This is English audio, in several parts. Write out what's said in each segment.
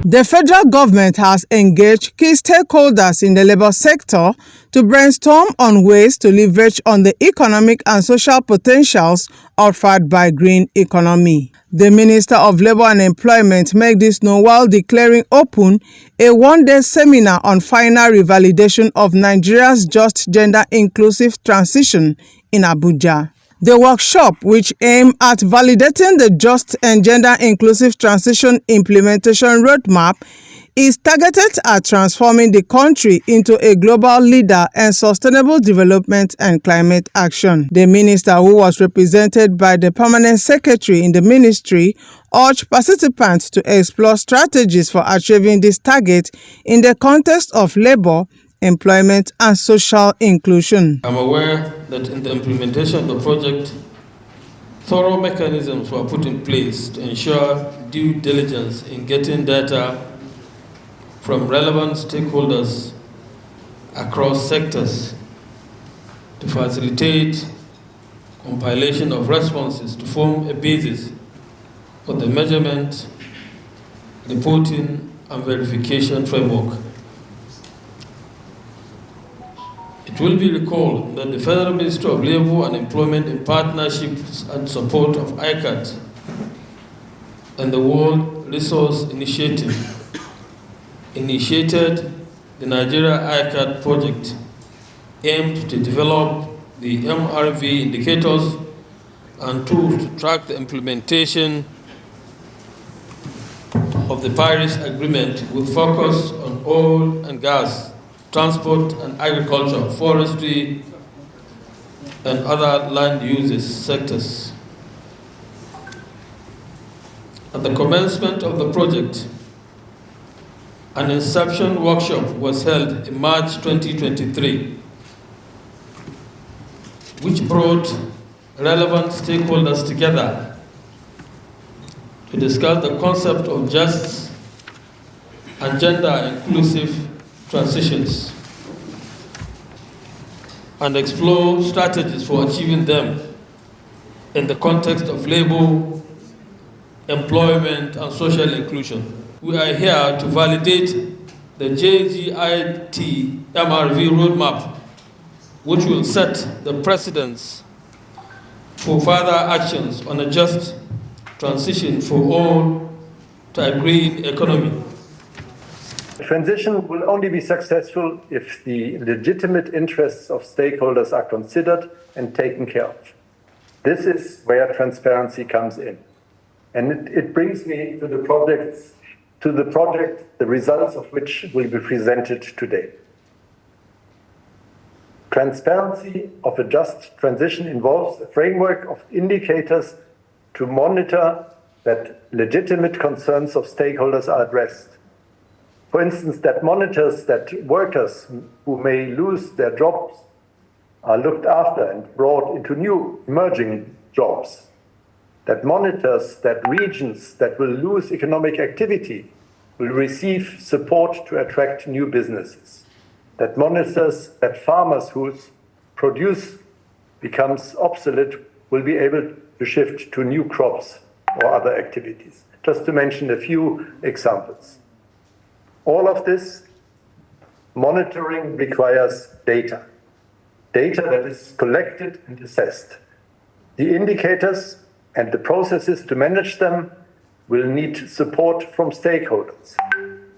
The federal government has engaged key stakeholders in the labor sector to brainstorm on ways to leverage on the economic and social potentials offered by green economy. The Minister of Labour and Employment made this known while declaring open a one-day seminar on final revalidation of Nigeria's just gender-inclusive transition in Abuja. The workshop, which aimed at validating the just and gender-inclusive transition implementation roadmap, is targeted at transforming the country into a global leader in sustainable development and climate action. The minister, who was represented by the permanent secretary in the ministry, urged participants to explore strategies for achieving this target in the context of labor, employment and social inclusion. I'm aware that in the implementation of the project, thorough mechanisms were put in place to ensure due diligence in getting data from relevant stakeholders across sectors to facilitate compilation of responses to form a basis for the measurement, reporting and verification framework. It will be recalled that the Federal Ministry of Labour and Employment, in partnership and support of ICAT and the World Resource Initiative, initiated the Nigeria ICAT project aimed to develop the MRV indicators and tools to track the implementation of the Paris Agreement with focus on oil and gas, transport and agriculture, forestry, and other land uses sectors. At the commencement of the project, an inception workshop was held in March 2023, which brought relevant stakeholders together to discuss the concept of just and gender-inclusive transitions and explore strategies for achieving them in the context of labor, employment, and social inclusion. We are here to validate the JGIT MRV roadmap, which will set the precedents for further actions on a just transition for all to a green economy. Transition will only be successful if the legitimate interests of stakeholders are considered and taken care of. This is where transparency comes in. And it brings me to the project, the results of which will be presented today. Transparency of a just transition involves a framework of indicators to monitor that legitimate concerns of stakeholders are addressed. For instance, that monitors that workers who may lose their jobs are looked after and brought into new emerging jobs. That monitors that regions that will lose economic activity will receive support to attract new businesses. That monitors that farmers whose produce becomes obsolete will be able to shift to new crops or other activities. Just to mention a few examples. All of this monitoring requires data that is collected and assessed. The indicators and the processes to manage them will need support from stakeholders.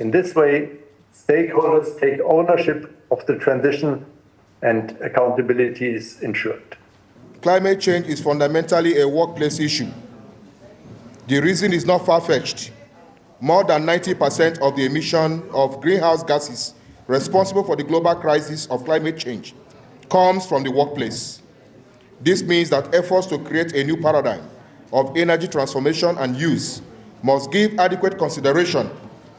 In this way, stakeholders take ownership of the transition and accountability is ensured. Climate change is fundamentally a workplace issue. The reason is not far-fetched. More than 90% of the emission of greenhouse gases responsible for the global crisis of climate change comes from the workplace. This means that efforts to create a new paradigm of energy transformation and use must give adequate consideration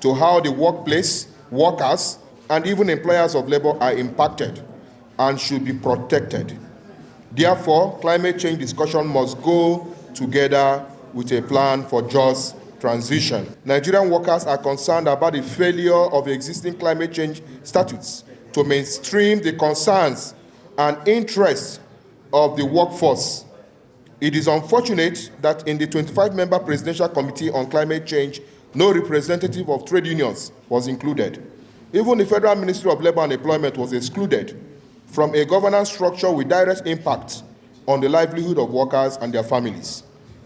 to how the workplace, workers, and even employers of labor are impacted and should be protected. Therefore, climate change discussion must go together with a plan for just transition. Nigerian workers are concerned about the failure of existing climate change statutes to mainstream the concerns and interests of the workforce. It is unfortunate that in the 25-member Presidential Committee on Climate Change No representative of trade unions was included. Even the Federal Ministry of Labor and Employment was excluded from a governance structure with direct impact on the livelihood of workers and their families.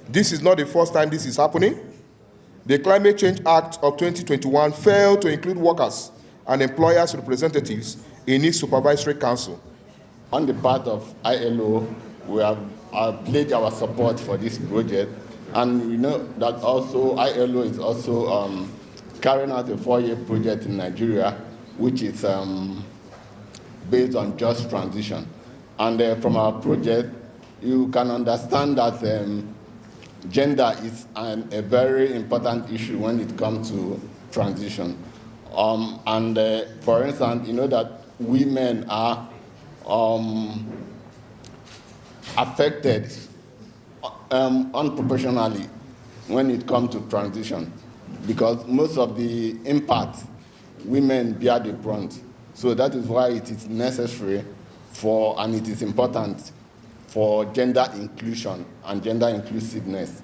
This is not the first time this is happening. The Climate Change Act of 2021 failed to include workers and employers' representatives in its supervisory council. On the part of ILO, we have pledged our support for this project, and we know that also ILO is also carrying out a 4-year project in Nigeria, which is based on just transition. And from our project, you can understand that gender is a very important issue when it comes to transition. For instance, you know that women are affected unproportionally when it comes to transition, because most of the impact, women bear the brunt. So that is why it is necessary and it is important for gender inclusion and gender inclusiveness